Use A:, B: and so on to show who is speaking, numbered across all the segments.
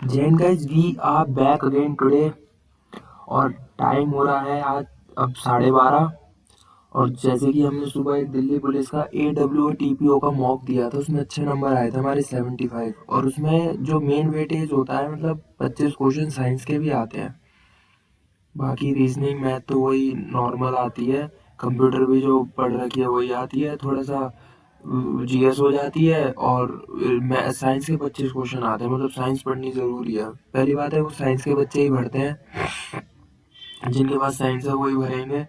A: Jain guys we are back again today और time हो रहा है आज अब 12:30। और जैसे कि हमने सुबह एक दिल्ली पुलिस का AWO-TPO का मॉक दिया था, उसमें अच्छे नंबर आए थे हमारे 75। और उसमें जो मेन वेटेज होता है मतलब 25 क्वेश्चन साइंस के भी आते हैं। बाकी रीजनिंग मैथ तो वही नॉर्मल आती है, कंप्यूटर भी जो पढ़ रखी है वही आती है, थोड़ा सा GS हो जाती है। और साइंस के 25 क्वेश्चन आते हैं, मतलब साइंस पढ़नी ज़रूरी है। पहली बात है वो साइंस के बच्चे ही भरते हैं, जिनके पास साइंस है वही भरेंगे,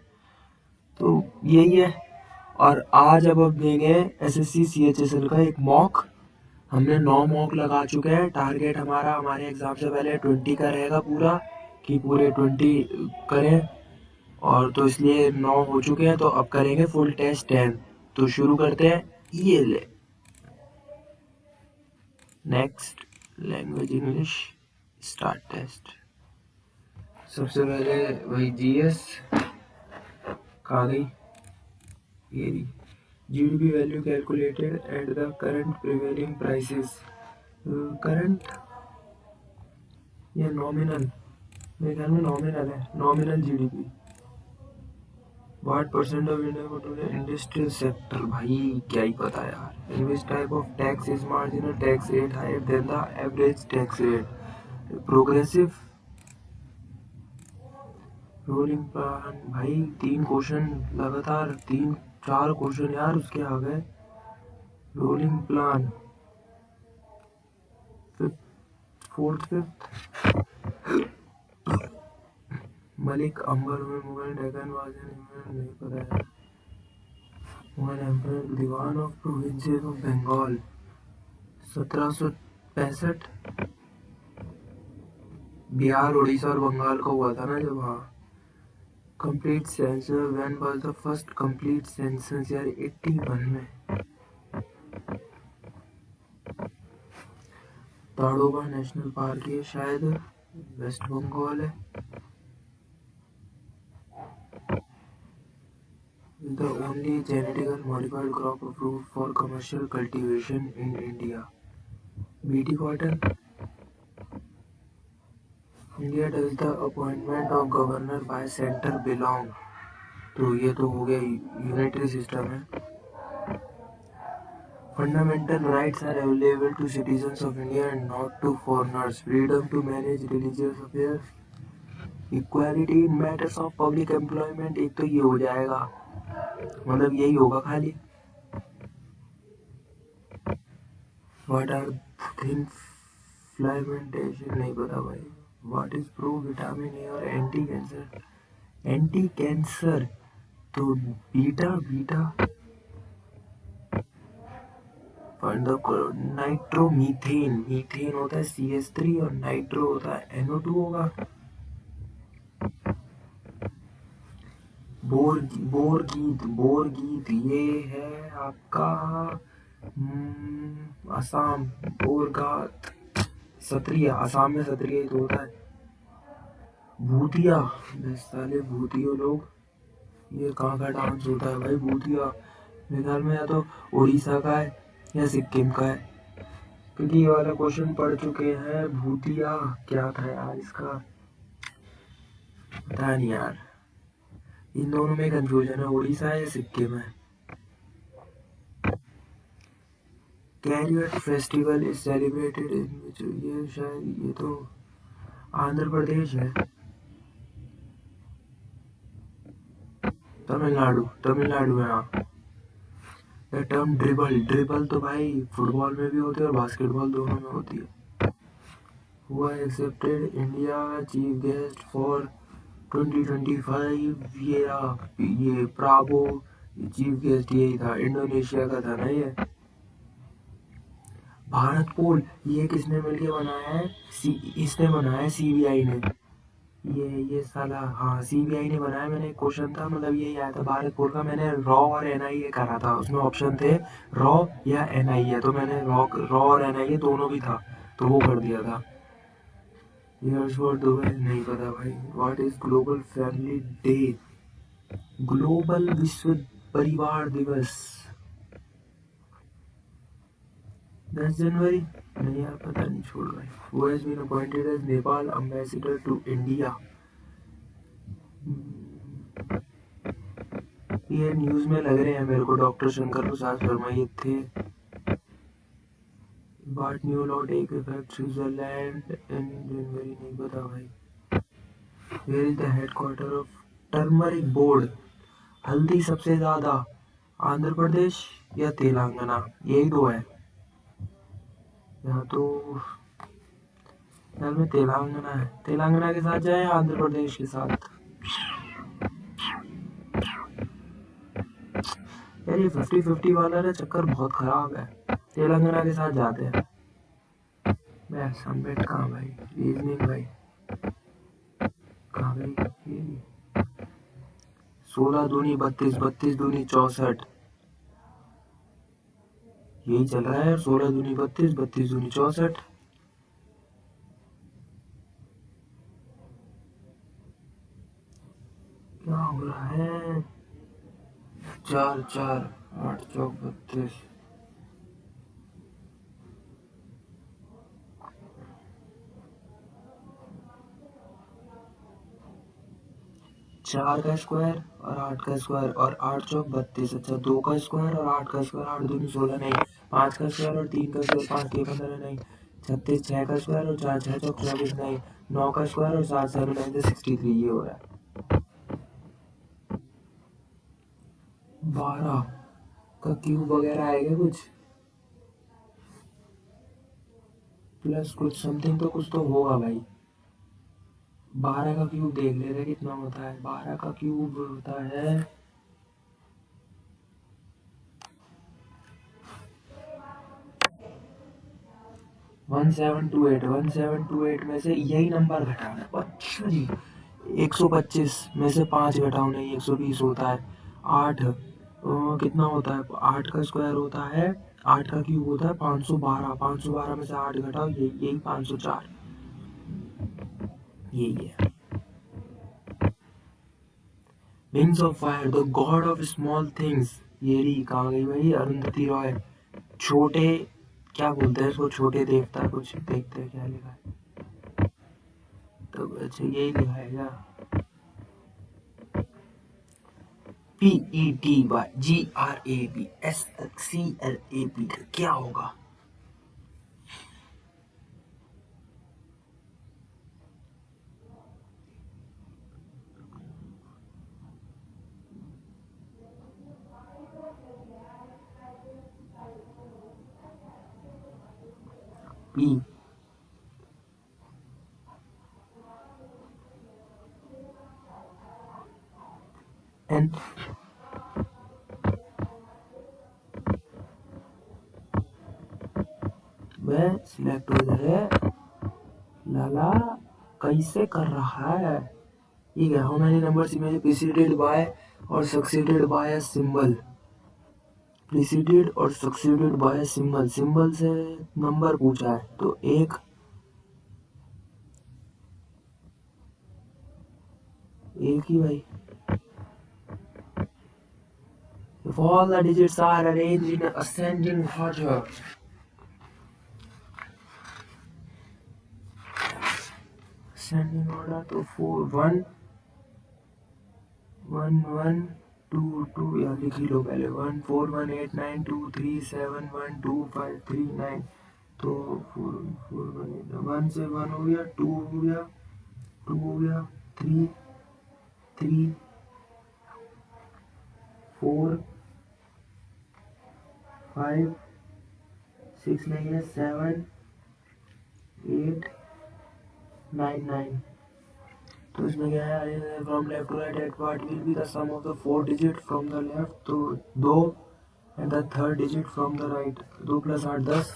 A: तो यही है। और आज अब देंगे SSC CHSL का एक मॉक। हमने 9 मॉक लगा चुके हैं। टारगेट हमारा हमारे एग्ज़ाम से पहले 20 का रहेगा पूरा, कि पूरे 20 करें। और तो इसलिए 9 हो चुके हैं, तो अब करेंगे फुल टेस्ट 10। तो शुरू करते हैं। ये ले next language English start test. सबसे पहले वही GS कहाँ गई, ये रही। GDP value calculated at the current prevailing prices. Current या नॉमिनल, मेरे ख्याल में नॉमिनल है, nominal GDP। What percent of India go to the industrial sector? भाई क्या ही पता यार। In which type of tax is marginal tax rate higher than the average tax rate? Progressive, rolling plan. भाई 3 question लगातार, 3-4 question यार उसके आ गए। Rolling plan, fourth fifth. Malik Ambar में मुगल डेक्कन वाजन नहीं पता है। Mughal emperor, diwan of provinces of Bengal 1765। Bihar Orissa और बंगाल का हुआ था ना जब, हाँ। Complete census, when was the first complete census यार, 81 में। ताड़ोबा नेशनल पार्क है शायद, वेस्ट बंगाल है। The only genetically modified crop approved for commercial cultivation in India. BT cotton. India does the appointment of governor by center belong. तो ये तो हो गया यूनिटरी सिस्टम है। Fundamental rights are available to citizens of India and not to foreigners. Freedom to manage religious affairs. Equality in matters of public employment, एक तो ये हो जाएगा, मतलब यही होगा खाली। What are thin फ्लाइमेंटेशन नहीं पता भाई। What is pro vitamin A और एंटी कैंसर? एंटी कैंसर तो बीटा बीटा। नाइट्रोमीथेन, मीथेन होता है CH3 और नाइट्रो होता है NO2 होगा। बोर गीत ये है आपका असम। बोरघाट सत्रिया, असम में सत्रिया ही तो होता है। भूतिया, साले भूतियो लोग, ये कहाँ का डांस होता है भाई भूतिया? मेरे ख्याल में या तो उड़ीसा का है या सिक्किम का है, क्योंकि ये वाला क्वेश्चन पढ़ चुके हैं। भूतिया क्या था यार इसका, पता नहीं यार। इन दोनों में कंफ्यूजन है, उड़ीसा है या सिक्किम है। Chariot festival is celebrated in which, ये शायद ये तो आंध्र प्रदेश है। तमिलनाडु है हाँ। द टर्म ड्रिबल, ड्रिबल तो भाई फुटबॉल में भी होती है और बास्केटबॉल दोनों में होती है। हुआ accepted India chief guest for 2025 ये प्राबो चीफ गेस्ट यही था, इंडोनेशिया का था ना ये। भारत पोल ये किसने मिलके बनाया है? इसने बनाया है, CBI ने। ये साला हाँ CBI ने बनाया। मैंने एक क्वेश्चन था, मतलब यही आया था भारत पोल का, मैंने रॉ और NIA करा था, उसमें ऑप्शन थे रॉ या NIA, तो मैंने रॉ और NIA दोनों भी था, तो वो कर दिया था। ईयर्स फॉर दुबई नहीं पता भाई। What is global family day? Global विश्व परिवार दिवस। 10 जनवरी नहीं यार, पता नहीं, छोड़ भाई। Who has been appointed as Nepal ambassador to India? ये न्यूज में लग रहे हैं मेरे को, डॉक्टर शंकर प्रसाद शर्मा ये थे। What new law take effect Switzerland in January, नहीं पता भाई। Where is the headquarter of turmeric board? हल्दी सबसे ज्यादा आंध्र प्रदेश या तेलंगाना, यही दो है। या तो यार में तेलंगाना है, तेलंगाना के साथ जाए आंध्र प्रदेश के साथ। यार ये 50-50 वाला ना चक्कर बहुत खराब है, तेलंगाना के साथ जाते हैं। बस हम बेट कहाँ भाई, रीजनिंग भाई कहाँ भाई, ये 16 दूनी 32, 32 दूनी 64, यही चल रहा है। 16 दूनी 32, 32 दूनी 64। क्या हो रहा है? 4 4 8 चौक 32। 4 का स्क्वायर और 8 का स्क्वायर और 8 चौक 32। अच्छा, 2 का स्क्वायर और 8 का स्क्वायर, 8 दूनी 16 नहीं। 5 का स्क्वायर और 3 का स्क्वायर, 5 के 15 नहीं। 36, 6 का स्क्वायर और 4 6 चौक 24 नहीं। 9 का स्क्वायर और 7 7 नहीं, 63, ये हो रहा है। 12 का क्यूब वगैरह आएगा कुछ, प्लस कुछ समथिंग तो कुछ तो होगा भाई। 12 का क्यूब देख ले रहे कितना होता है। 12 का क्यूब होता है 1728। 1728 में से यही नंबर घटाना है। अच्छा जी, 125 में से 5 घटाओ, नहीं 120 होता है। 8 कितना होता है? 8 का स्क्वायर होता है, 8 का क्यूब होता है 512। 512 में से 8 घटाओ, यही 504, यही है। Wings of fire, the God of small things, ये रही। कहाँ गई भाई अरुंधति रॉय? छोटे, क्या बोलते हैं इसको, छोटे देवता, कुछ देखते हैं क्या लिखा है। तो अच्छा यही लिखा है क्या? PETYGRABSCLAP, क्या होगा? पी एन में सिलेक्ट हो जाए। लाला कैसे कर रहा है? ठीक है, how many numbers image preceded by और succeeded by a symbol? Preceded और सक्सीडेड बाय सिंबल, सिंबल से नंबर पूछा है तो एक ही भाई। If all the digits are arranged in ascending order, तो 4 1 1 1 2 2, या लिख ही लो पहले। 1 4 1 8 9 2 3 7 1 2 5 3 9, तो 4 4 1 8 1 से 1 हो गया, 2 हो गया, 2 हो गया, 3 3 4 5 6 नहीं है, 7 8 9 9। तो इसमें क्या है, from left to right at what will be the sum of the 4 digit from the left, तो 2, and the third digit from the right. 2 + 8 10।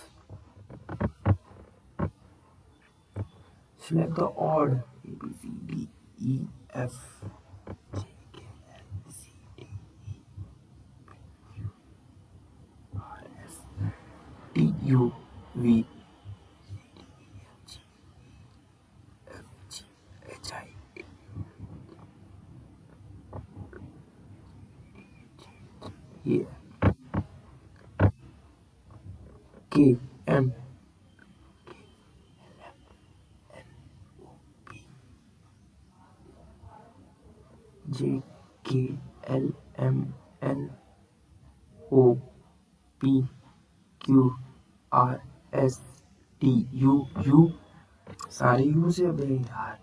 A: Select the odd ABCDEF TUV ये KM JKLMNOPQRSTU सारे यू से अबे यार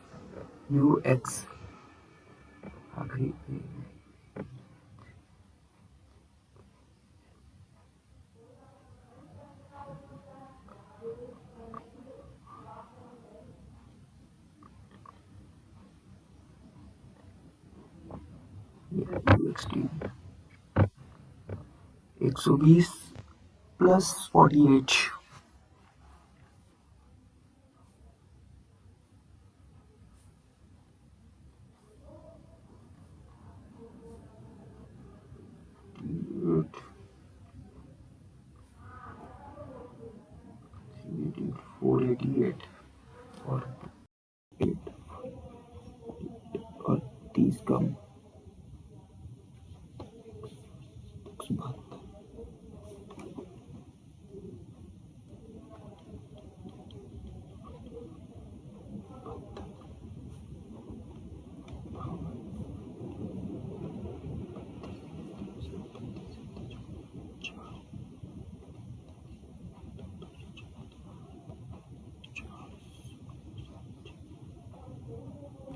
A: PQRSTUVWXUX आखिरी UXT 120 plus 48 488 और 8 और 30 कम 172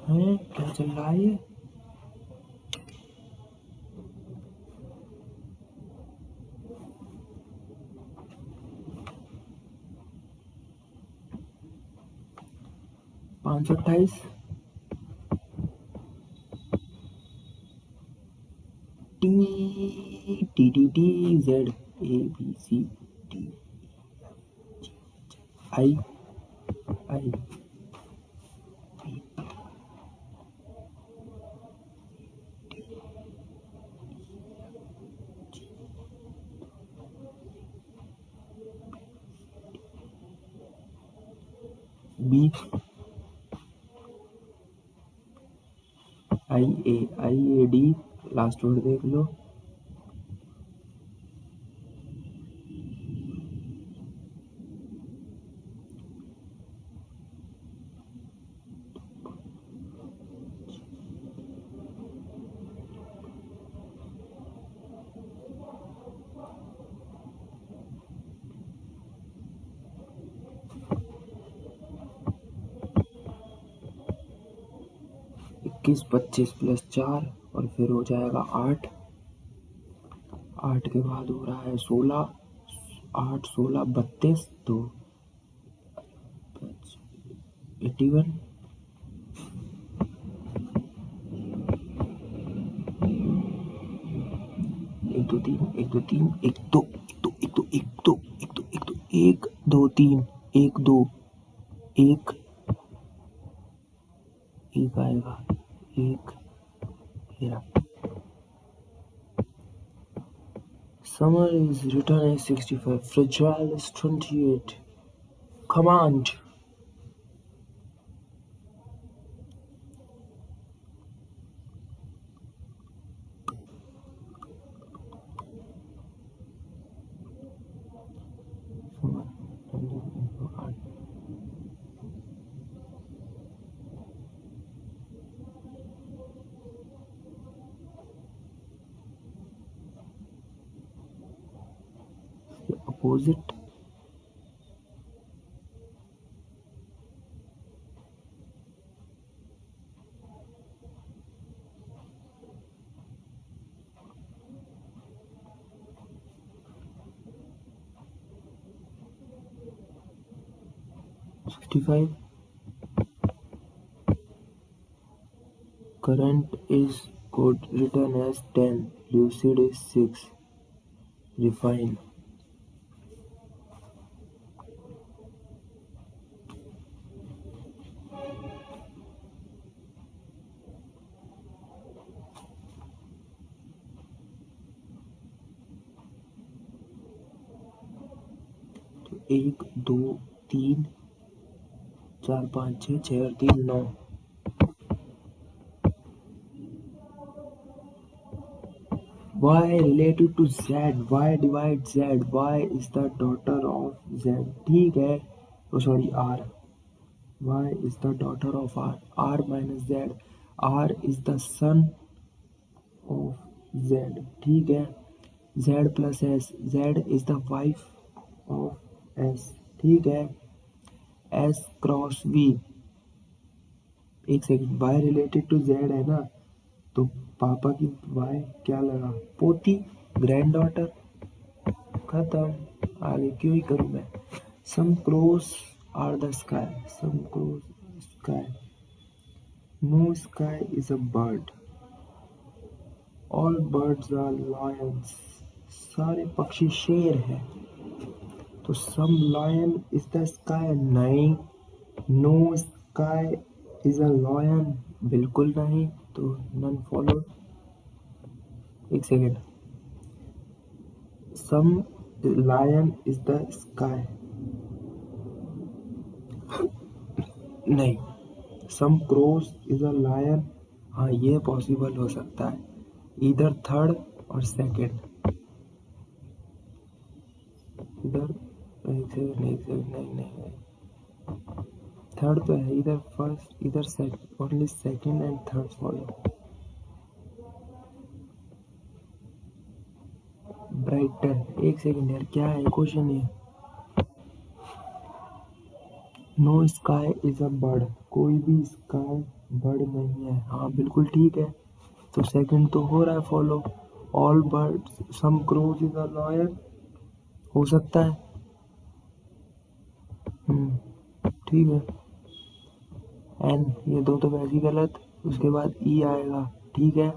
A: हैं क्या चल रहा है ये 528 TTTZABCDI B IAD last word देख लो इक्कीस 25 प्लस 4 और फिर हो जाएगा 8 8 के बाद हो रहा है 16 8 16 32 तो 81 1 2 3 1 2 3 1 2 1 2 1 2 1 2 1 2 1 2 3 1 2 1 1 आएगा 1 Summer is written as 65 fragile is 28 command opposite $65 current is code written as 10 lucid is 6 refine तो 1 2 3 4 5 6 6 और 3 9 y related to z, y divide z, y is the daughter of z, ठीक है, तो sorry r, y is the daughter of r, r minus z, r is the son of z, ठीक है, z plus s, z is the wife of s, ठीक है, s cross v, एक second, y related to z है ना, तो पापा की y क्या लगा, पोती, ग्रैंड डॉटर, खत्म, आगे क्यों ही करूँ मैं। Some crows are the sky, some crows sky, no sky is a bird, all birds are lions, सारे पक्षी शेर हैं, तो some lion is the sky, नहीं, no sky is a lion, बिल्कुल नहीं, तो नन फॉलो, एक second, some lion is the sky, नहीं, some crows is a lion, हाँ ये पॉसिबल हो सकता है, इधर थर्ड और सेकंड, इधर एक सेकंड नहीं नहीं, थर्ड तो है, इधर फर्स्ट, इधर second, only second and third follow. ब्राइटन, एक सेकंड यार, क्या है क्वेश्चन ये, no sky is a bird, कोई भी स्काई बर्ड नहीं है, हाँ बिल्कुल ठीक है, तो सेकंड तो हो रहा है follow, all birds, some crows is a lawyer, हो सकता है, ठीक है, एन, ये दो तो वैसे ही गलत, उसके बाद ई आएगा, ठीक है,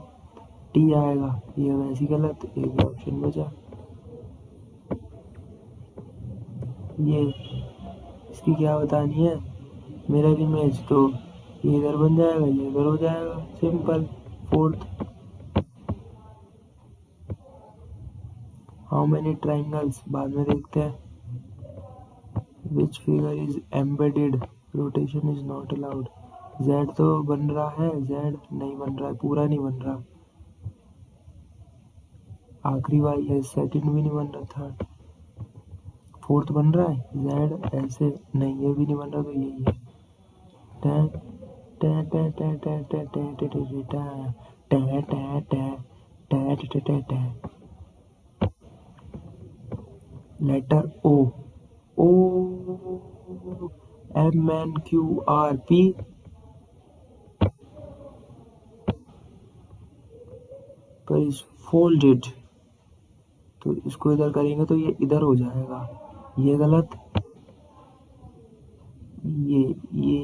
A: टी आएगा, ये वैसे ही गलत, एक ऑप्शन बचा, ये इसकी क्या बतानी है, मिरर इमेज, तो ये इधर बन जाएगा, ये इधर हो जाएगा, simple. Fourth, how many triangles, बाद में देखते हैं, which figure is embedded, rotation is not allowed, Z तो बन रहा है, जेड नहीं बन रहा है, पूरा नहीं बन रहा, आखिरी वाली है, सेकंड भी नहीं बन रहा, थर्ड, फोर्थ बन रहा है, जेड ऐसे नहीं, ये भी नहीं बन रहा, तो यही है, टे टे टे टे टे टे टे टे टे टे टे टे टे टे टे टे, letter O, O M N Q R P, पर इस फोल्डेड, तो इसको इधर करेंगे तो ये इधर हो जाएगा, ये गलत, ये ये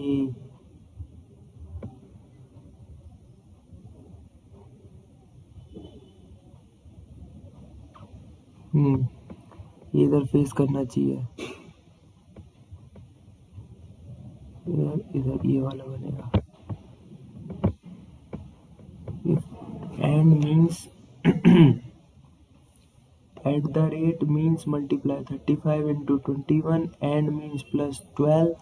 A: इधर फेस करना चाहिए, इधर इधर ये वाला बनेगा, and means at the rate means multiply 35 into 21, and means plus 12,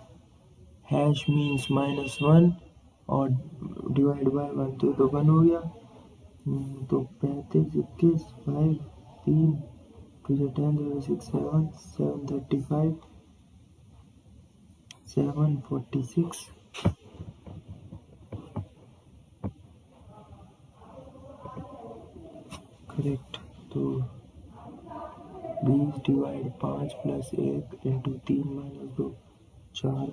A: hash means minus 1 और डिवाइड बाय 1, तो 1 हो गया, तो 35 21 5 3 2 10 0 6 7 735 746, करेक्ट, तो 20 divide 5 plus 1 into 3 minus 2 4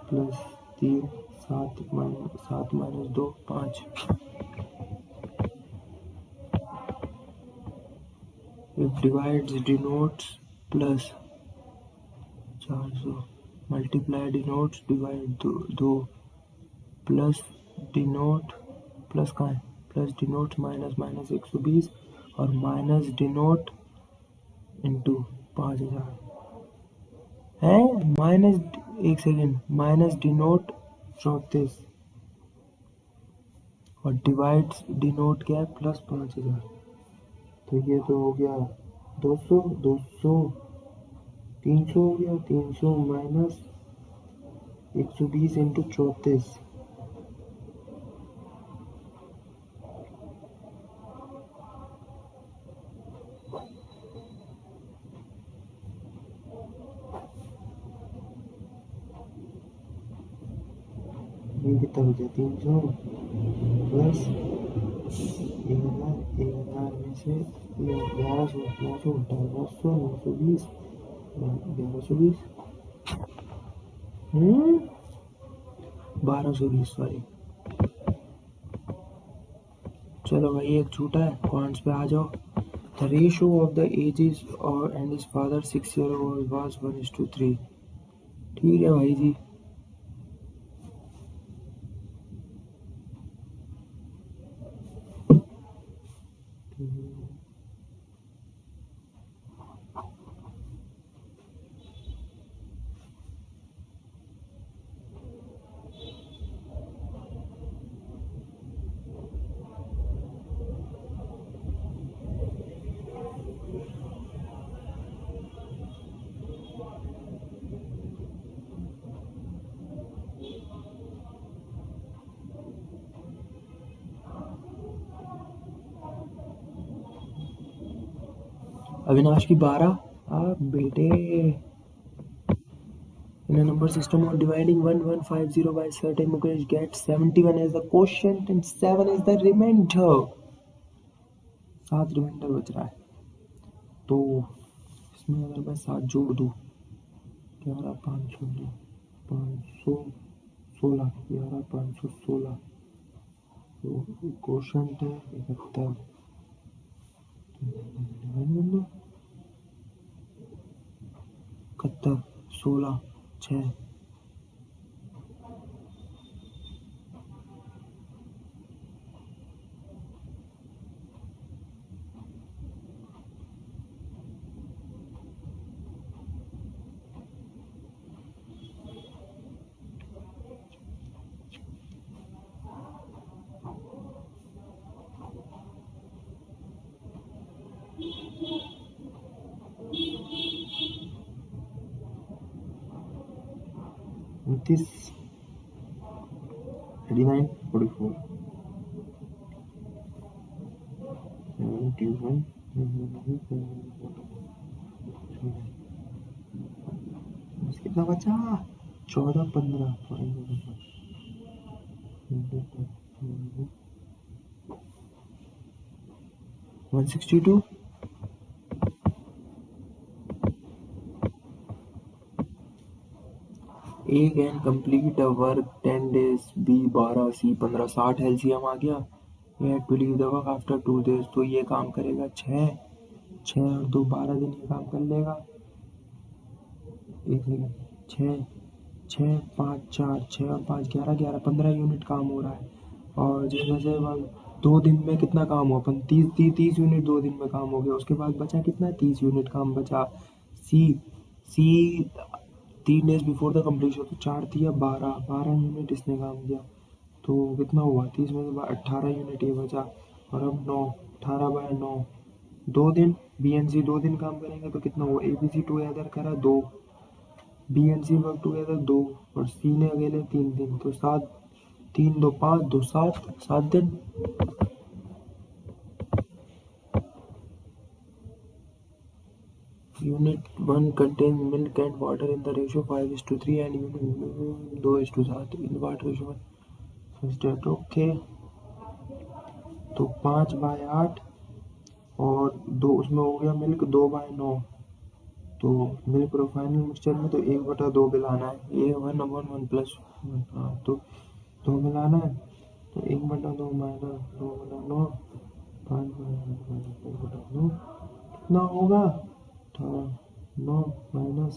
A: plus 3 7 minus 2 5, if divides denotes plus 400, multiply denotes divide 2 plus denote, plus कहाँ है, plus denote minus minus 120 और minus denote into 5000 है, माइनस, एक सेकेंड, माइनस डिनोट 34 और डिवाइड्स डिनोट क्या है, प्लस 5000, तो ये तो हो गया 200 200 300 हो गया, 300 माइनस 120 इंटू 34, ये कितना बचा? 300 प्लस 1000 में से 1100 900 900 920 1120 1220 सॉरी। चलो भाई एक झूठा है, कॉन्स पे आ जाओ। The ratio of the ages and his father 6 year old was 1:3। ठीक है भाई जी। अविनाश की 12। आप बेटे in a number system of dividing 1150 by certain, Mukesh gets 71 as the quotient and 7 is the remainder। 7 reminder बच रहा है, तो इसमें अगर मैं 7 जोड़ दूँ 11 516 516 11 516 तो क्वोशंट है 71 71 16 6 29 39 44 71 कितना बचा? 14 15 162। A can complete a work 10 days, B 12, C 15, 60 LCM आ गया। He had to leave the work after 2 days, तो ये काम करेगा 6 और 2 12 दिन ये काम कर लेगा। एक सेकेंड 6 5 4 6 और 5 11 11 15 यूनिट काम हो रहा है, और जिसमें से 2 दिन में कितना काम हुआ? अपन 30 यूनिट 2 दिन में काम हो गया। उसके बाद बचा कितना? 30 यूनिट काम बचा। सी 3 डेज बिफोर द कम्प्लीशन, तो 4 थी, 12 यूनिट इसने काम किया, तो कितना हुआ? 30 में से 18 यूनिट ये बचा। और अब 9 18 बाय 9 2 दिन BNC 2 दिन काम करेंगे तो कितना हुआ? ABC टूगेदर करा 2, BNC वर्क टूगेदर 2 और C ने अकेले 3 दिन, तो 7 3 2 5 2 7 दिन। Unit 1 contains milk and water in the ratio 5:3 and unit 2:7 in what ratio? First okay, तो 5 बाय 8 और 2 उसमें हो गया मिल्क 2 बाय 9, तो मिल्क और फाइनल मिक्सचर में तो 1/2 मिलाना है। ये 1/1 प्लस 1, हाँ तो 2 मिलाना है, तो 1/2 माइनस 2/9 5 बाय 8 1/9 कितना होगा? 18 9 minus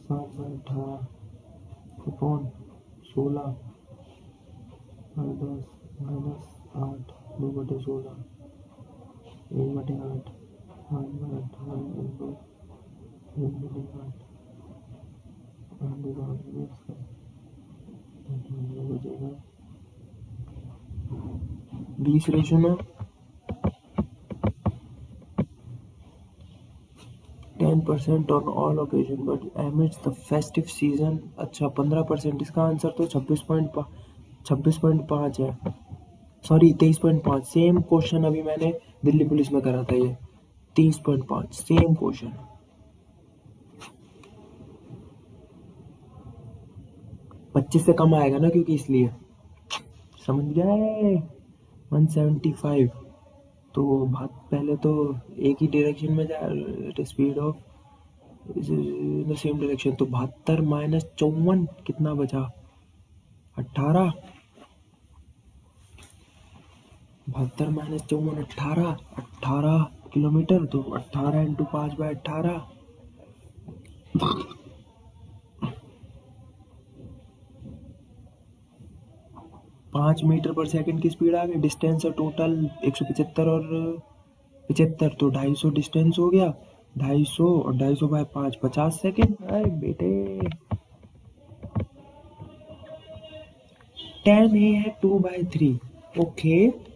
A: 7 by 18 upon 16 by 10 minus 8 2/16 1/8 5 by 18 20 ratio में 10% on all occasion but amidst the festive season। अच्छा 15%, इसका आंसर तो 26.5 है, सॉरी 23.5। सेम क्वेश्चन अभी मैंने दिल्ली पुलिस में करा था, ये 23.5 सेम क्वेश्चन। 25 से कम आएगा ना, क्योंकि इसलिए समझ गए। 175। तो भाग पहले तो एक ही डायरेक्शन में जा, speed of in the same direction. तो 72 माइनस 54 कितना बचा? 18। 72 माइनस 54 18। 18 किलोमीटर। तो 18 इंटू 5/18। 5 मीटर पर सेकंड की स्पीड आ गई। डिस्टेंस है टोटल 175 और 75, तो 250 डिस्टेंस हो गया। 250 और 250/5 50 सेकंड। अरे बेटे 10 है 2/3। Okay.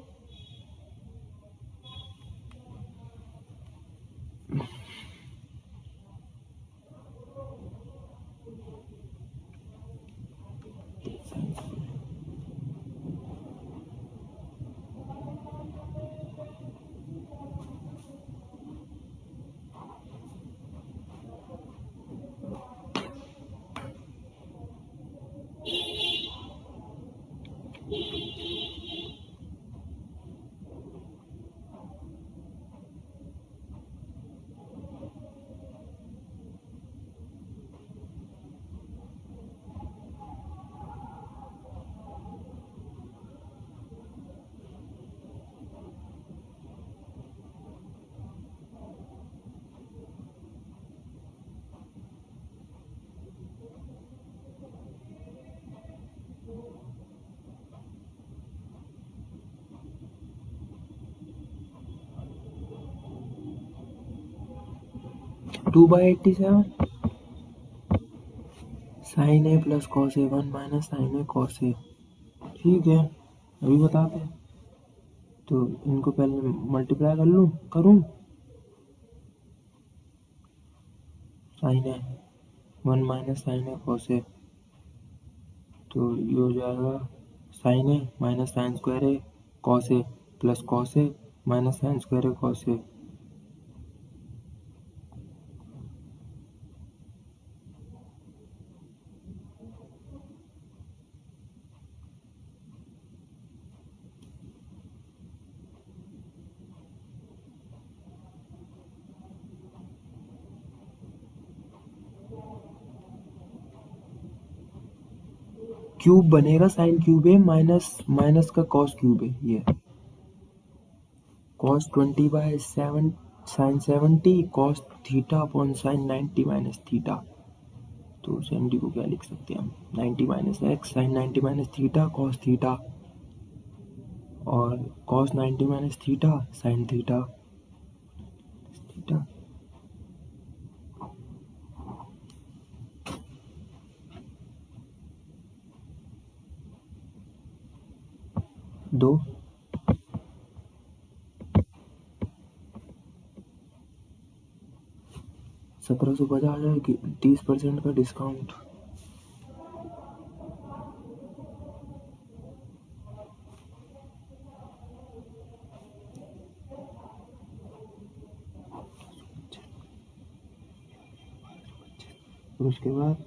A: Two by 87 sin A plus cos A 1 minus sign A cos A. ठीक है, अभी बताते हैं। तो इनको पहले मल्टीप्लाई कर लूँ, करूँ। Sine a 1 minus sign A cos a, तो ये हो जाएगा sine a minus sine square a cos a plus cos a minus sine square a cos a. Cube बनेगा sine cube a minus minus का cos cube a. ये cos 20/7 sine 70 cos theta upon sine 90 minus theta. तो 70 को क्या लिख सकते हैं हम? 90 minus x sine 90 minus theta cos theta, और cos 90 minus theta sine theta theta. दो 1750 की 30% का डिस्काउंट। और उसके बाद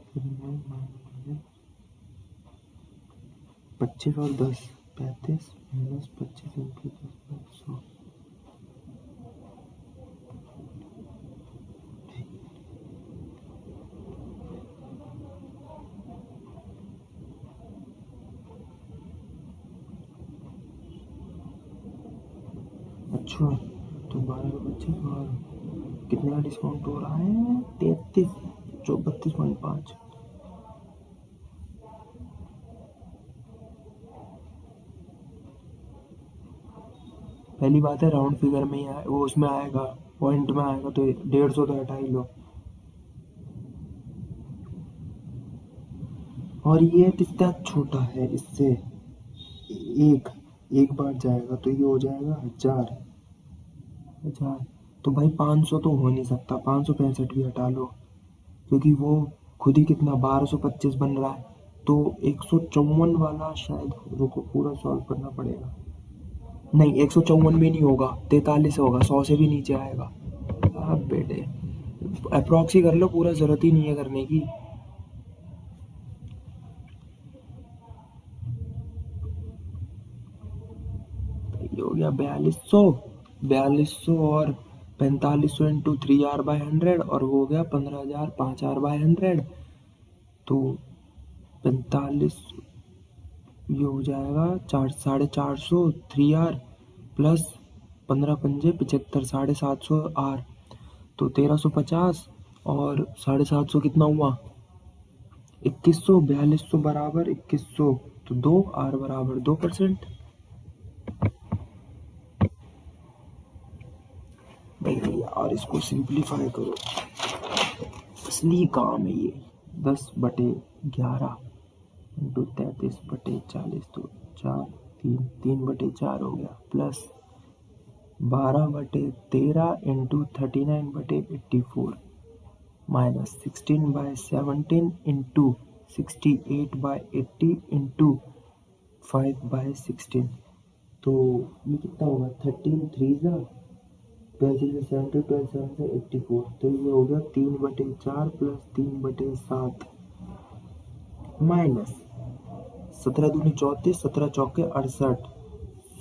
A: 25 और 10 35 माइनस 25 इंटू 10 100। अच्छा, तो 12 का 25 और कितने का डिस्काउंट हो रहा है? 33 32.5। पहली बात है राउंड फिगर में ही वो उसमें आएगा, पॉइंट में आएगा, तो 150 तो हटा ही लो। और ये कितना छोटा है इससे, एक बार जाएगा तो ये हो जाएगा 1000। तो भाई 500 तो हो नहीं सकता, 565 भी हटा लो, क्योंकि वो खुद ही कितना 1225 बन रहा है। तो 154 वाला शायद, रुको पूरा सॉल्व करना पड़ेगा। नहीं 154 भी नहीं होगा, 43 होगा, 100 से भी नीचे आएगा। अब बेटे अप्रॉक्स ही कर लो, पूरा जरूरत ही नहीं है करने की। ये हो गया 4200 और 4500 इंटू 3r/100 और वो हो गया 15,000 5r/100। तो 45 ये हो जाएगा 4,450 3r प्लस 15 पंजे 75 750 r। तो 1350 और 750 कितना हुआ 2100। 4200 बराबर 2100 तो 2 r बराबर 2%। भाई यार इसको सिंप्लीफाई करो, असली काम है ये। 10/11 इंटू 33/40 तो 3/4 हो गया plus 12/13 into 39/84 minus 16/17 into 68/80 into 5/16। तो ये कितना होगा 13 3 12 70 12 7 84। तो ये हो गया 3/4 प्लस 3/7 माइनस 17 दूनी 34 17 चौके 68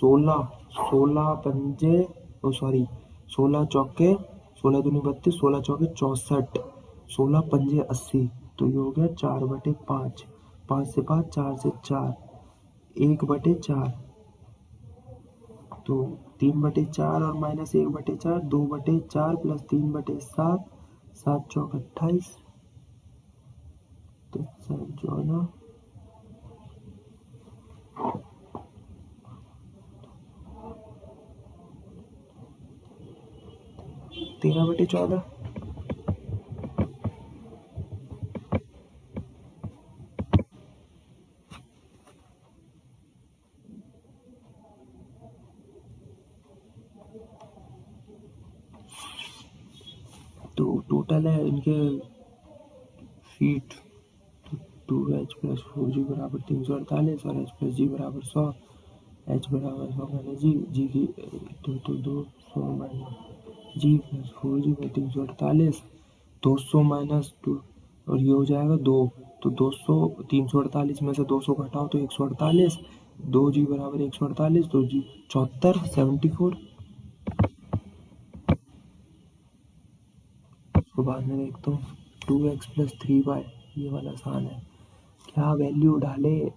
A: 16 16 पंजे 16 चौके 16 दूनी 32 16 चौके 64 16 पंजे 80। तो ये हो गया 4/5 5 से 5 4 से 4 1/4। तो 3/4 और माइनस 1/4 2/4 प्लस 3/7 7 चौक 28। तो सब जो है ना 13/14। तो टोटल है इनके फीट 2h प्लस 4g बराबर 348 और h प्लस जी बराबर 100। h बराबर 100 माइनस जी की तो 200 माइनस जी प्लस 4g पर 348 200 माइनस 2 और ये हो जाएगा 2। तो 200 348 में से 200 घटाओ तो 148 2g बराबर 148 2g 74 74। उसको बाद में देखता हूँ 2x प्लस 3y ये वाला आसान है। क्या वैल्यू डाले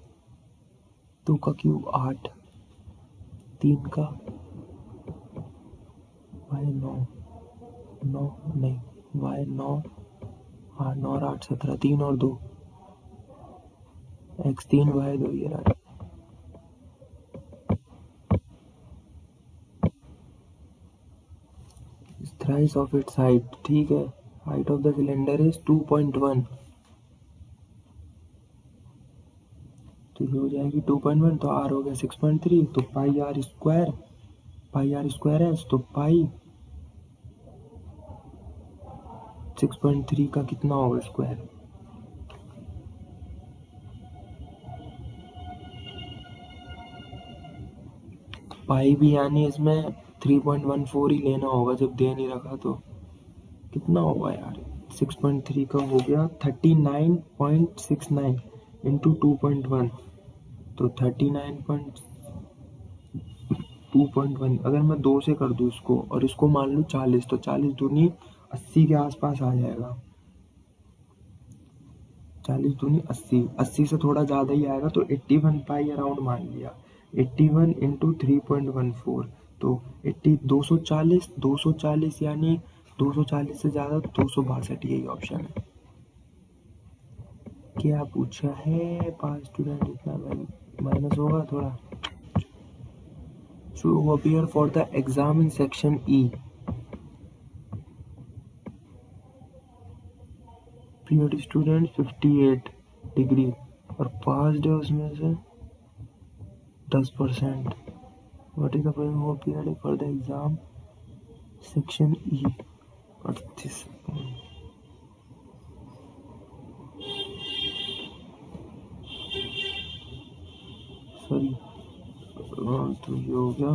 A: 2 का क्यूब 8 3 का y 9 9 नहीं y 9 हाँ 9 और 8 17 3 और 2 x 3 y 2 ये रहा। थ्राइस ऑफ इट्स हाइट ठीक है। Height of the cylinder is 2.1 तो ये हो जाएगी 2.1 तो r हो गया 6.3 तो पाई आर स्क्वायर है तो पाई 6.3 का कितना होगा स्क्वायर। पाई भी यानी इसमें 3.14 ही लेना होगा जब दे नहीं रखा। तो कितना होगा यार 6.3 का हो गया 39.69 इंटू 2.1 तो 39.2.1। अगर मैं 2 से कर दूँ इसको और इसको मान लूँ 40 तो 40 दूनी 80 के आसपास आ जाएगा। 40 दूनी 80 80 से थोड़ा ज़्यादा ही आएगा तो 81 पाई अराउंड मान लिया 81 इंटू 3.14 तो 80 240 यानी 240 से ज़्यादा 262 यही ऑप्शन है। क्या पूछा है 5 स्टूडेंट इतना माइनस होगा थोड़ा। So appear for the exam in section E. Period student 58 degree और पास है उसमें से 10%। What is the period for the exam section E 38 sorry तो ये हो गया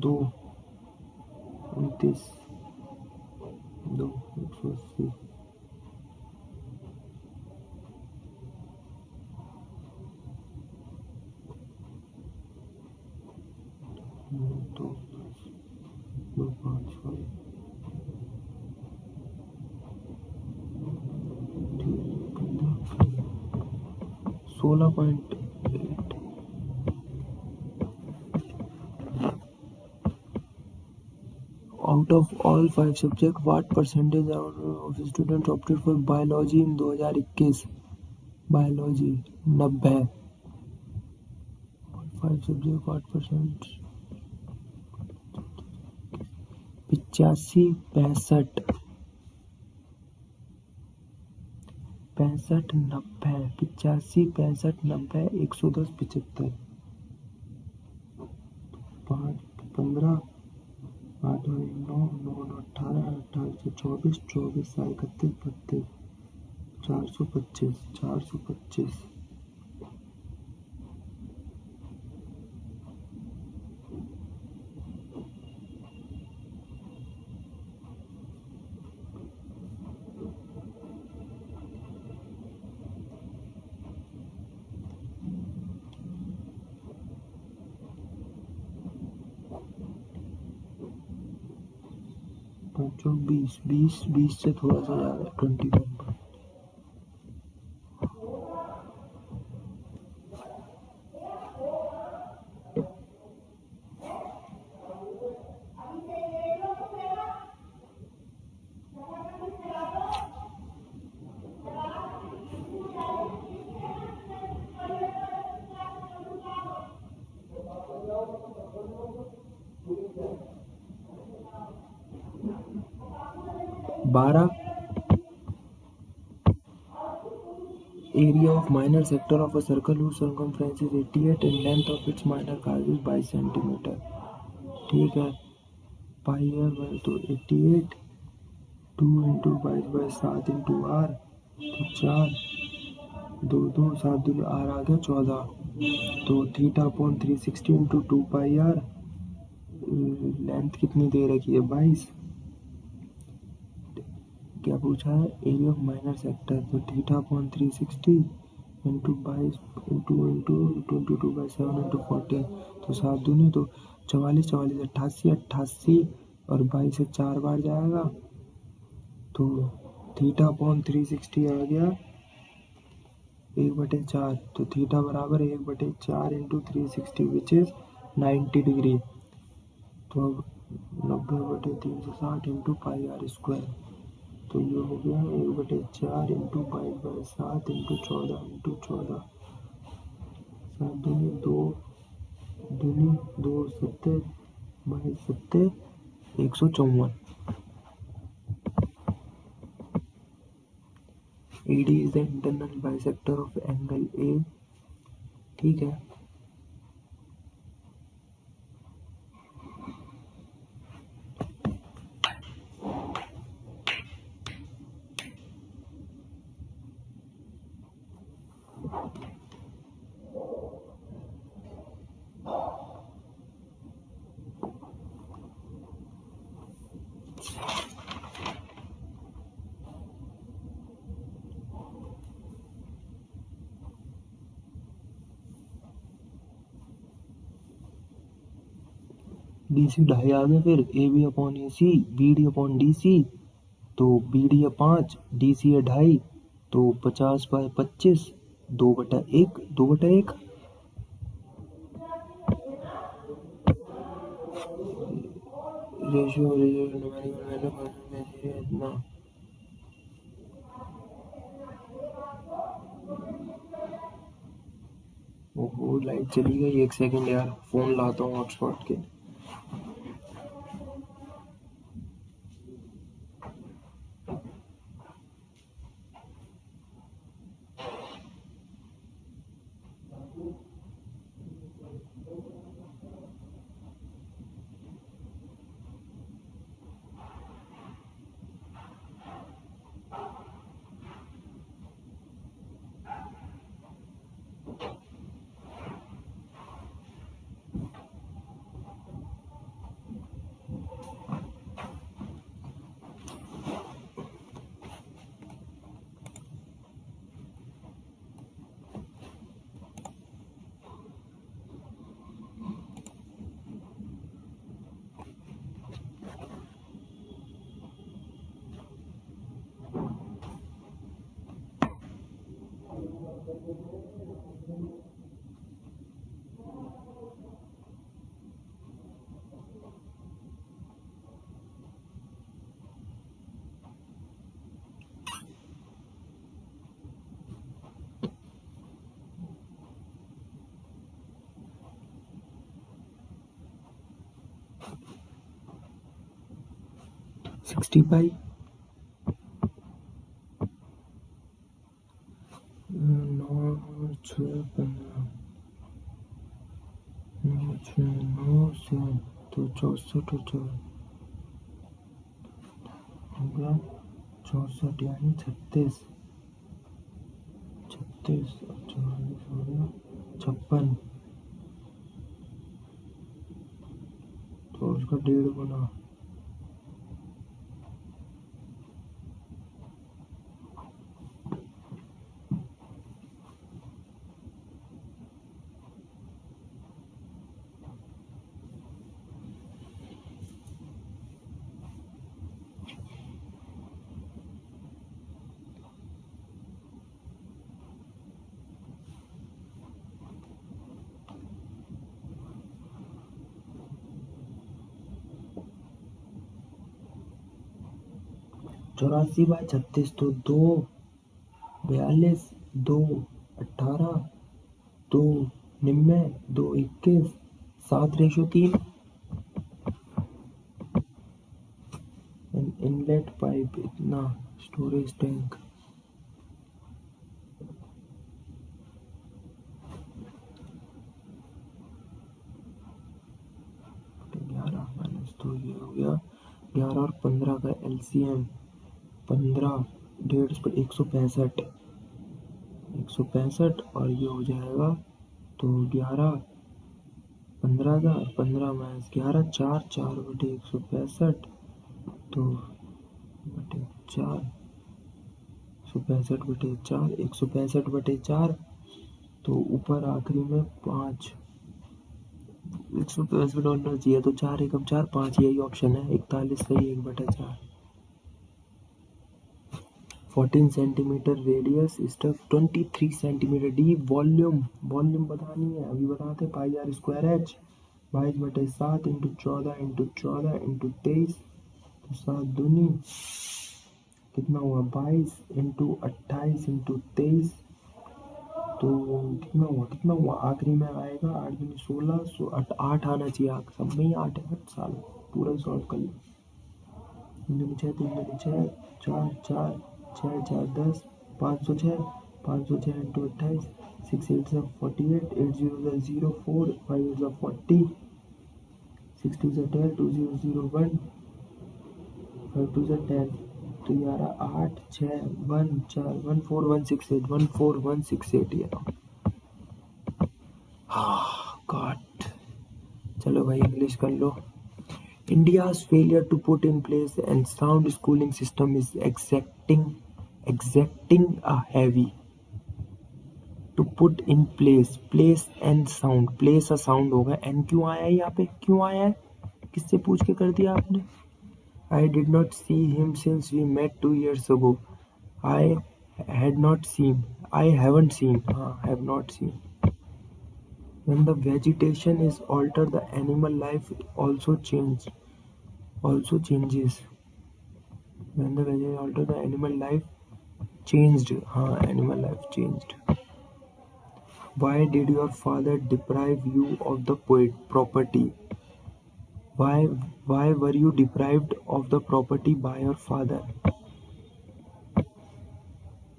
A: 2 29 2 180 2 दो 5 16.8। Out of all 5 subjects, what percentage of students opted for biology in 2021? Biology 90। 5 subject 8%। 85 65 65 90 85 65 90 110 75 5 15 8 9 9 18 18 से 24 24 से 31 32 425 425। पाँचों 20 20 20 से थोड़ा सा ज़्यादा 21। 12 area of minor sector of a circle whose circumference is 88 and length of its minor curve is 22 centimeter। ठीक है, पाई R by तो 88 2 इंटू 22/7 इंटू आर तो 4 2 2 7 2 आर आ गया 14। तो theta upon 360 into 2 pi r. Length कितनी दे रखी है 22। क्या पूछा है एरिया ऑफ माइनर सेक्टर, तो theta upon 360 into 22 into 22/7 into 14 तो 7 दूनी तो 44 44 88 88 और 22 से 4 बार जाएगा तो थीटा अपॉन 360 आ गया 1/4। तो थीटा बराबर 1/4 इंटू 360 विच इज 90 डिग्री। तो अब 90/360 इंटू पाई आर स्क्वायर तो ये हो गया 1/4 इंटू 22/7 इंटू 14 इंटू 14 7 दूनी 2 दूनी 2 7 22 7 154। AD is the internal bisector of angle A। ठीक है, DC 2.5 आ गया, फिर AB upon AC BD upon DC तो BD है 5 DC है 2.5 तो 50/25 2/1 2/1 रेशियो इतना। ओहो लाइट चली गई, 1 सेकंड यार, फोन लाता हूँ हॉटस्पॉट के। 65 9 6 15 9 6 9 से तो 64 हो गया 64 यानी 36 36 और 44 हो गया 56 तो उसका 1.5 गुना चौरासी बाय 36 तो 2 42 2 18 2 19 2 21 7:3 इनलेट पाइप इतना स्टोरेज टैंक 11 माइनस 2 ये हो गया 11 और 15 का एलसीएम 15 1.5 पर 165 और ये हो जाएगा तो 11 15 का 15 माइनस 11 4 4 बटे 165 तो बटे 4 165 बटे 4 165 बटे 4 तो ऊपर आखिरी में 5 165 होना चाहिए तो 4 एकम 4 5 यही ऑप्शन है 41 सही 1/4 14 centimetre radius stuff 23 centimetre deep volume बतानी है अभी बताते pi r square h 22/7 into 14 into 14 into 23 तो 7 दूनी कितना हुआ 22 इंटू 28 इंटू 23 तो कितना हुआ आखिरी में आएगा 8 दूनी 16 8 आना चाहिए सब में ही 8 है साल पूरा ही सॉल्व कर लो 3 दूनी 6 3 दूनी 6 4 4 6 4 10 506 506 इंटू 28 6 8 से 48 8 0 से 0 4 5 8 से 40 6 2 से 10 2 0 0 1 5 2 से 10 तो 11 8 6 1 4 1 4 1 6 8 1 4 1 6 8 ये गॉड चलो भाई इंग्लिश कर लो India's failure to put in place a sound schooling system is exacting a heavy to put in place and sound place a sound होगा n क्यों आया है यहाँ पे क्यों आया है किससे पूछ के कर दिया आपने I did not see him since we met 2 years ago I haven't seen have not seen when the vegetation is altered the animal life also changes when the vegetation is altered the animal life changed animal life changed why did your father deprive you of the property why were you deprived of the property by your father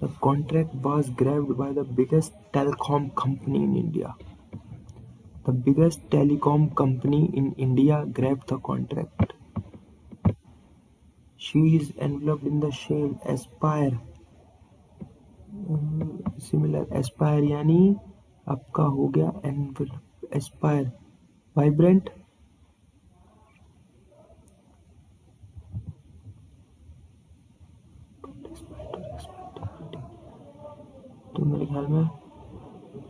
A: the contract was grabbed by the biggest telecom company in India the biggest telecom company in India grabbed the contract she is enveloped in the shame aspire similar Aspire यानी आपका हो गया Aspire vibrant तो मेरे ख्याल में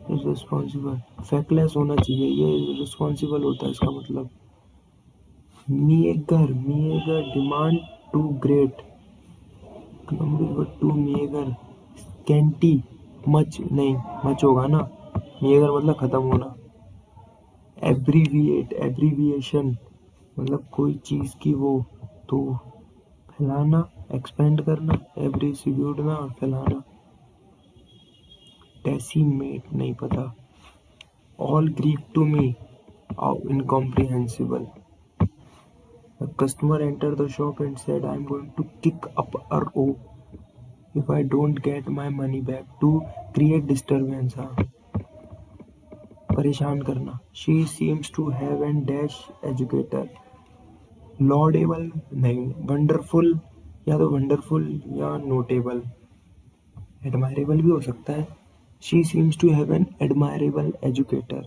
A: responsible फैक्टलेस होना चाहिए ये रिस्पॉन्सिबल होता है इसका मतलब meagre demand too great too meagre scanty much नहीं, मच होगा ना, मेगर मतलब खत्म होना। एब्रीविएशन मतलब कोई चीज़ की वो तो फैलाना, एक्सपेंड करना, एब्रीसिड्यूटना और फैलाना। डेसिमेट नहीं पता। All Greek to me, incomprehensible. The customer entered the shop and said, "I am going to kick up a row if I don't get my money back." To create disturbance, हाँ, परेशान करना। She seems to have an dash educator. Laudable नहीं, wonderful या तो wonderful या notable, admirable भी हो सकता है। She seems to have an admirable educator.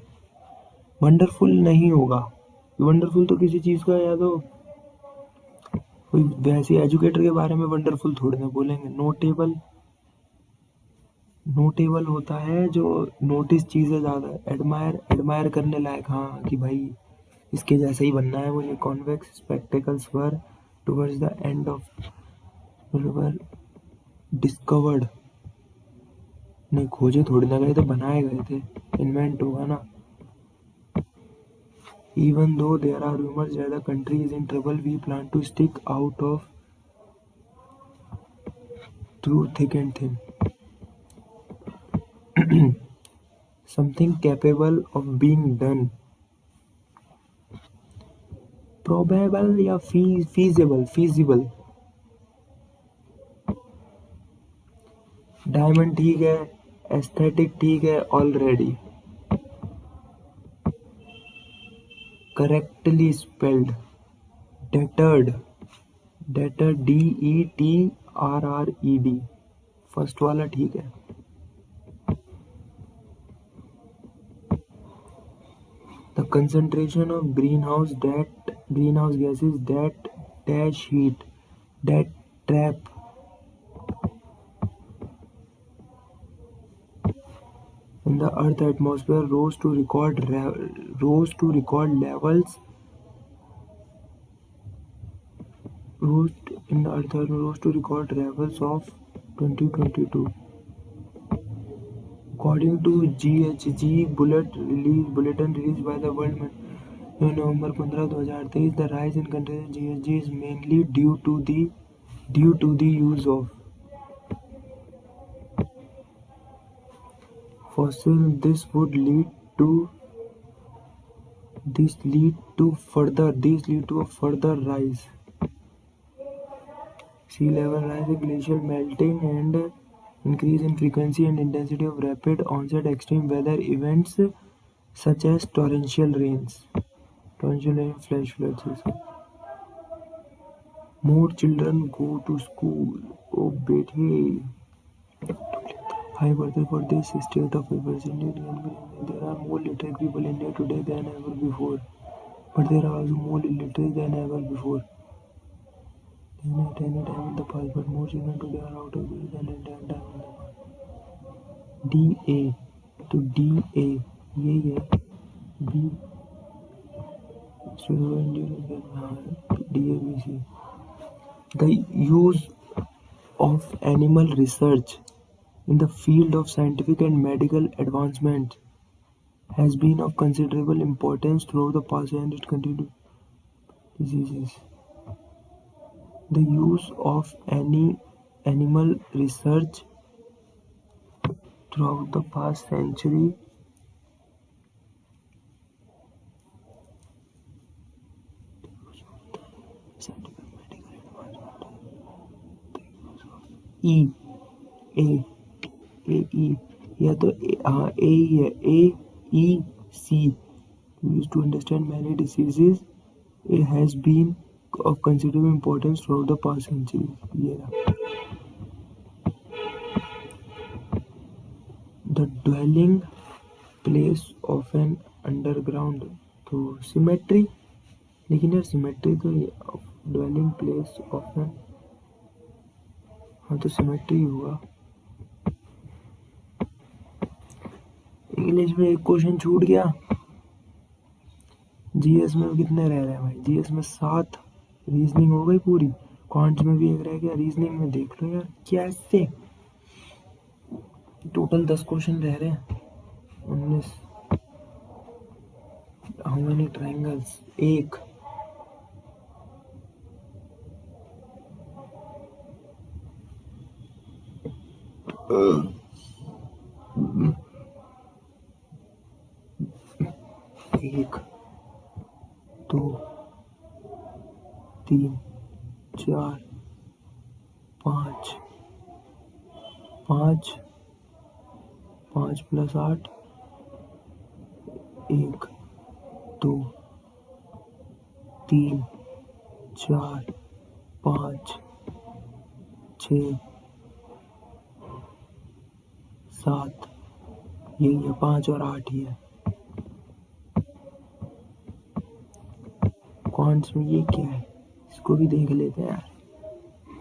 A: Wonderful नहीं होगा, वंडरफुल तो किसी चीज़ का या तो कोई वैसे एजुकेटर के बारे में वंडरफुल थोड़ी ना बोलेंगे। नोटेबल, नोटेबल होता है जो नोटिस चीज़ें ज़्यादा। एडमायर करने लायक, हाँ कि भाई इसके जैसा ही बनना है मुझे। Convex spectacles were towards the end of discovered नहीं, खोजे थोड़ी ना गए थे, बनाए गए थे। इन्वेंट होगा ना। Even though there are rumors that the country is in trouble, we plan to stick out of through thick and thin. Something capable of being done. Probable या feasible. Diamond ठीक है, aesthetic ठीक है, already. Correctly spelled. Deterred. DETRRED. First वाला ठीक है। The concentration of greenhouse gases that dash heat, that trap in the Earth atmosphere rose to record levels of 2022. According to GHG bulletin released by the World Navember 15, 2023, the rise in concentration GHG is mainly due to the use of fossil. This lead to a further rise. Sea level rise, glacial melting, and increase in frequency and intensity of rapid onset extreme weather events such as torrential rains, flash floods. More children go to school. Oh, bete. High birthday for this state of affairs. There are more literate people in India today than ever before, but there are also more illiterate than ever before. At any time in the past, but more children today are out of school than at any time in the past. DA to DA, ये B DABC. The use of animal research in the field of scientific and medical advancement has been of considerable importance throughout the past and it continues. Diseases. The use of animal research throughout the past century E या तो हाँ A ही है, AEC used to understand many diseases. It has been of considerable importance throughout the past century. The dwelling place of an underground, तो symmetry, लेकिन यार symmetry तो dwelling place of an, हाँ तो symmetry हुआ। इंग्लिश में एक क्वेश्चन छूट गया। जीएस में कितने रह रहे हैं भाई? जीएस में 7, रीजनिंग हो गई पूरी, क्वांट्स में भी एक रह गया, रीजनिंग में देख लो यार कैसे टूट टोटल 10 क्वेश्चन रह रहे हैं। 19। How many triangles? एक। एक, दो, तीन, चार, पाँच, पाँच, 5 + 8, 1, 2, 3, 4, 5, 6, 7, यही है, 5 और 8 ही है। क्वांट्स में ये क्या है, इसको भी देख लेते हैं यार,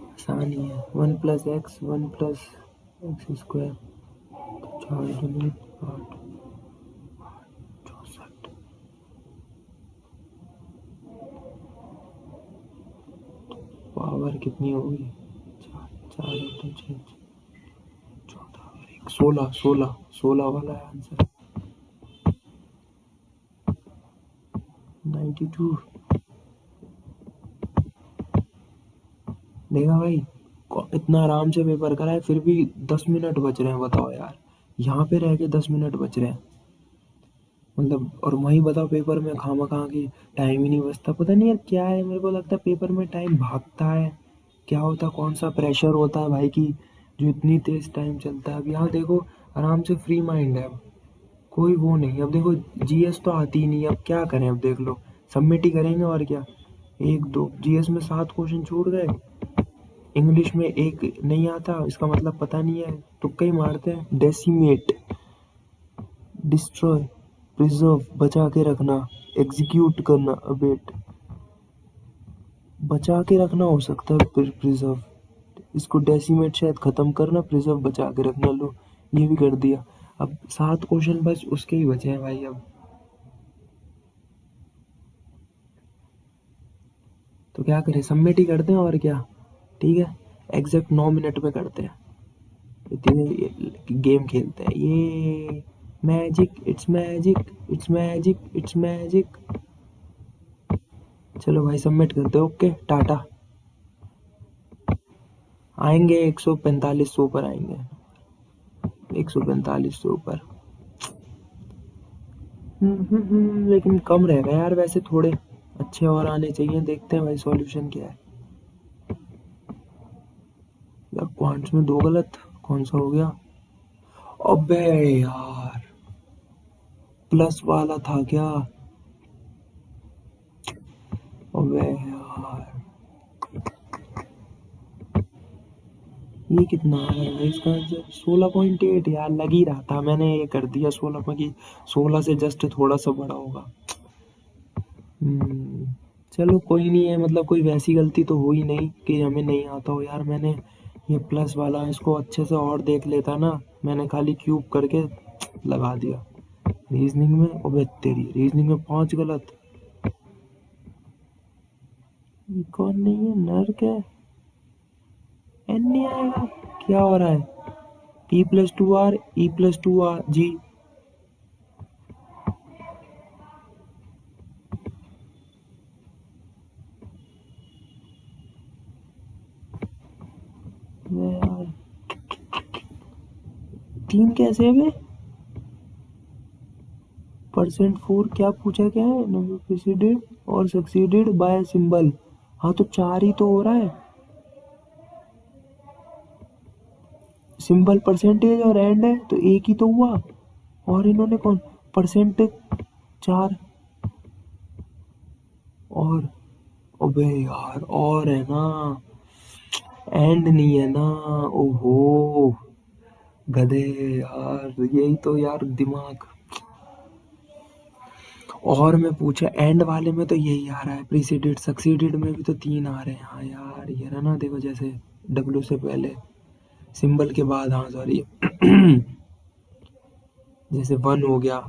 A: आसान ही है। 1 + x, 1 + x², 4 दूनी 8, 64, पावर कितनी होगी? 4 × 6, 14 और 1, 16, 16, 16 वाला है आंसर। 92। देखा भाई, इतना आराम से पेपर करा है, फिर भी 10 मिनट बच रहे हैं, बताओ यार। यहाँ पे रह के 10 मिनट बच रहे हैं, मतलब। और वहीं बताओ पेपर में खामा की टाइम ही नहीं बचता। पता नहीं यार क्या है, मेरे को लगता है पेपर में टाइम भागता है, क्या होता है, कौन सा प्रेशर होता है भाई की जो इतनी तेज टाइम चलता है। अब यहाँ देखो, आराम से फ्री माइंड है, अब कोई वो नहीं। अब देखो जीएस तो आती ही नहीं, अब क्या करें, अब देख लो, सबमिट ही करेंगे और क्या। 1, 2 जीएस में 7 क्वेश्चन छूट गए, इंग्लिश में 1 नहीं आता, इसका मतलब पता नहीं है, तुक्का ही मारते हैं। डेसिमेट, डिस्ट्रॉय, प्रिजर्व बचा के रखना, एग्जीक्यूट करना, अबेट बचा के रखना हो सकता है, प्रिजर्व, इसको डेसिमेट शायद खत्म करना, प्रिजर्व बचा के रखना। लो ये भी कर दिया। अब 7 क्वेश्चन बस उसके ही बचे हैं भाई। अब तो क्या करें, सबमिट ही करते हैं और क्या। ठीक है, एग्जैक्ट 9 मिनट में करते हैं, इतने गेम खेलते हैं। ये magic, it's magic, it's magic, it's magic. चलो भाई सबमिट करते हैं, ओके टाटा। आएंगे 145 से ऊपर आएंगे, 145 से ऊपर। लेकिन कम रहेगा यार, वैसे थोड़े अच्छे और आने चाहिए। देखते हैं भाई सॉल्यूशन क्या है। यार क्वांट्स में 2 गलत, कौन सा हो गया? अबे यार, प्लस वाला था क्या? अबे यार, ये कितना आ रहा है इसका आंसर? 16.8। यार लग ही रहा था, मैंने ये कर दिया 16 में कि 16 से जस्ट थोड़ा सा बड़ा होगा। चलो कोई नहीं है, मतलब कोई वैसी गलती तो हुई नहीं कि हमें नहीं आता हो यार। मैंने ये प्लस वाला, इसको अच्छे से और देख लेता ना, मैंने खाली क्यूब करके लगा दिया। रीजनिंग में, अबे तेरी, रीजनिंग में 5 गलत। कौन नहीं है, नर्क है, एन नहीं आएगा, क्या हो रहा है? P+2R, E+2G। यार 3 कैसे है बे? %4 क्या पूछा, क्या है? प्रीसीडेड और सक्सीडेड बाय सिंबल। हाँ तो 4 ही तो हो रहा है, सिंबल परसेंटेज और एंड है तो एक ही तो हुआ। और इन्होंने कौन, परसेंट 4 और, अबे यार और है ना, एंड नहीं है ना। ओहो गधे यार, यही तो यार दिमाग। और मैं पूछा एंड वाले में तो यही आ रहा है, प्रीसीडेड, सक्सीडेड में भी तो 3 आ रहे हैं। हाँ यार ये रहा ना, देखो जैसे डब्ल्यू से पहले, सिंबल के बाद, हाँ सॉरी जैसे 1 हो गया।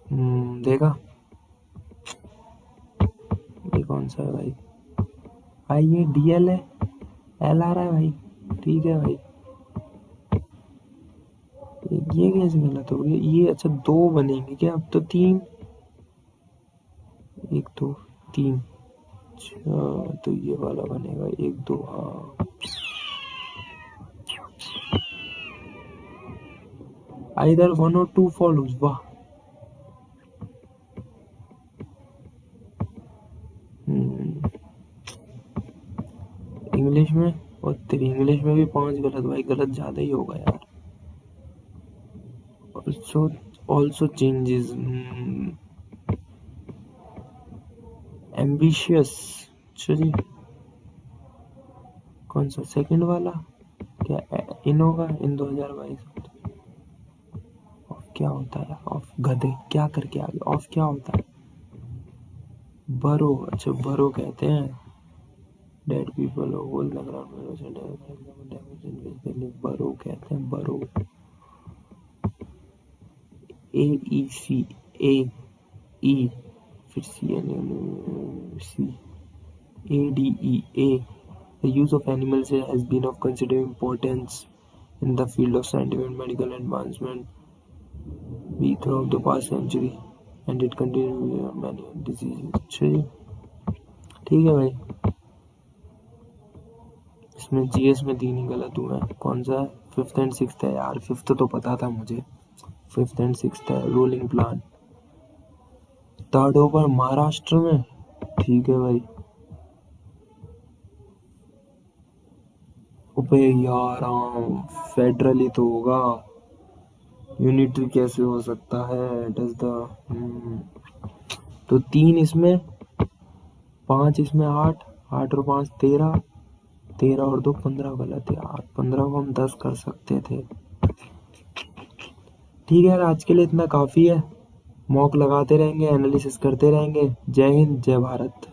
A: देखा, ये कौन सा है भाई? भाई ये डीएल है, एल आ रहा है भाई, ठीक है भाई। ये कैसे गलत हो गया ये? अच्छा 2 बनेंगे क्या? अब तो 3, 1 2 3। अच्छा तो ये वाला बनेगा 1 2। हाँ आइदर 1 और 2 फॉलोज। वाह। इंग्लिश में, और तेरी इंग्लिश में भी 5 गलत। भाई गलत ज्यादा ही होगा यार। Also, also changes, ambitious. अच्छा जी, कौन सा सेकंड वाला? क्या इन होगा? इन 2022। ऑफ क्या होता है? ऑफ गधे क्या करके आगे? ऑफ क्या होता है? बरो। अच्छा बरो कहते हैं। डेड पीपल हो होल द ग्राउंड बरो कहते हैं। बरो, ए ई सी, ए ई, फिर C N C, A D E A. The use of animals has been of considerable importance in the field of scientific and medical advancement throughout the past century, and it continues to cure many diseases. अच्छा जी, ठीक है भाई। इसमें GS में 3 ही गलत हुए हैं। कौन सा है? 5th एंड 6th है यार। 5th तो पता था मुझे, 5th एंड 6th है। Rolling plan. 3rd over Maharashtra में। ठीक है भाई। अबे यार फेडरल ही तो होगा, यूनिटरी कैसे हो सकता है? डज द तो 3 इसमें, 5 इसमें, 8, 8 और 5 13, 13 और 2 15 गलत है यार। 15 को हम 10 कर सकते थे। ठीक है यार, आज के लिए इतना काफ़ी है। मॉक लगाते रहेंगे, एनालिसिस करते रहेंगे। जय हिंद, जय भारत।